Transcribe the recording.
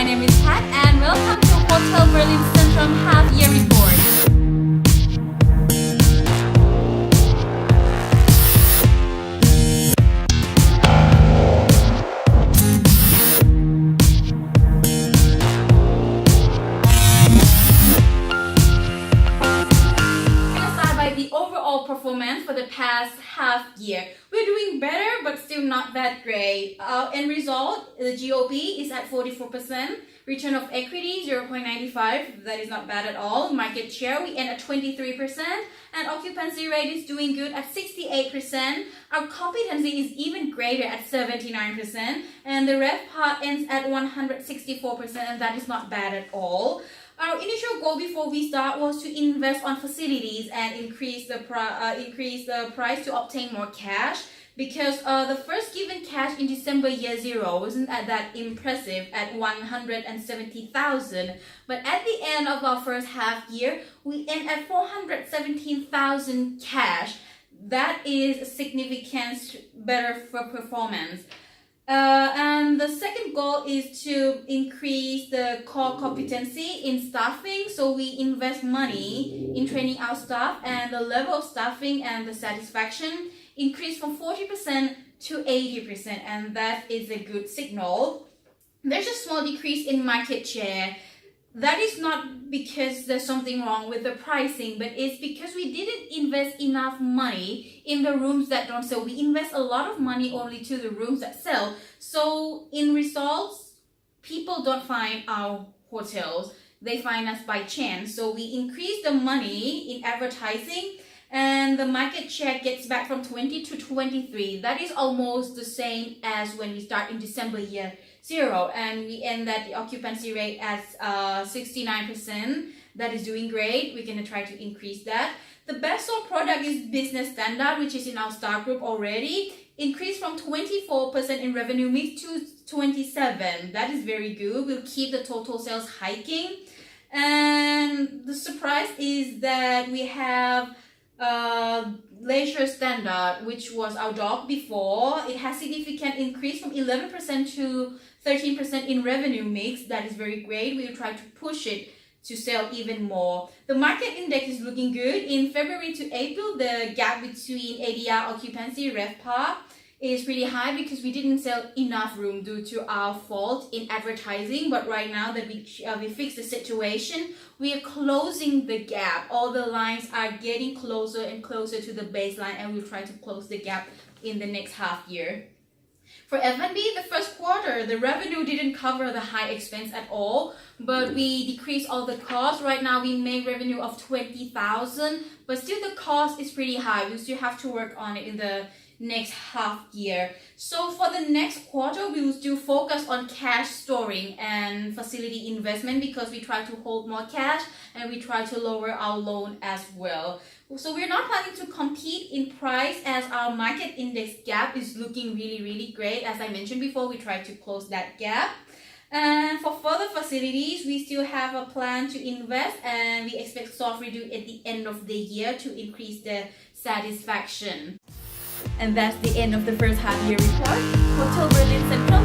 name is Pat and welcome to Hotel Berlin Zentrum half-year report. Performance for the past half year. We're doing better but still not that great. End result, the GOP is at 44%, return of equity 0.95, that is not bad at all. Market share, we end at 23%, and occupancy rate is doing good at 68%. Our competency is even greater at 79%, and the RevPAR ends at 164%, and that is not bad at all. Our initial goal before we start was to invest on facilities and increase the price to obtain more cash, because the first given cash in December year zero wasn't that impressive at 170,000. But at the end of our first half year, we end at 417,000 cash. That is significant better for performance. And the second goal is to increase the core competency in staffing. So we invest money in training our staff, and the level of staffing and the satisfaction increased from 40% to 80%, and that is a good signal. There's a small decrease in market share. That is not because there's something wrong with the pricing, but it's because we didn't invest enough money in the rooms that don't sell. We invest a lot of money only to the rooms that sell. So in results, people don't find our hotels. They find us by chance. So we increase the money in advertising, and the market share gets back from 20 to 23. That is almost the same as when we start in December year zero, and we end at the occupancy rate as 69%. That is doing great. We're going to try to increase that. The best sold product is business standard, which is in our star group already. Increased from 24% in revenue mix to 27%. That is very good. We'll keep the total sales hiking. And the surprise is that we have leisure standard, which was our dog before. It has significant increase from 11% to 13% in revenue mix. That is very great. We'll try to push it to sell even more. The market index is looking good. In February to April, the gap between ADR, occupancy, RevPAR is pretty high because we didn't sell enough room due to our fault in advertising. But right now that we fixed the situation, we are closing the gap. All the lines are getting closer and closer to the baseline, and we'll try to close the gap in the next half year. For F&B, the first quarter, the revenue didn't cover the high expense at all, but we decreased all the costs. Right now, we make revenue of 20,000, but still the cost is pretty high. We still have to work on it in the next half year. So for the next quarter, we will still focus on cash storing and facility investment, because we try to hold more cash and we try to lower our loan as well. So we're not planning to compete in price, as our market index gap is looking really great. As I mentioned before, we try to close that gap. And for further facilities, we still have a plan to invest, and we expect soft redo at the end of the year to increase the satisfaction. And that's the end of the first half year report. Hotel Berlin Central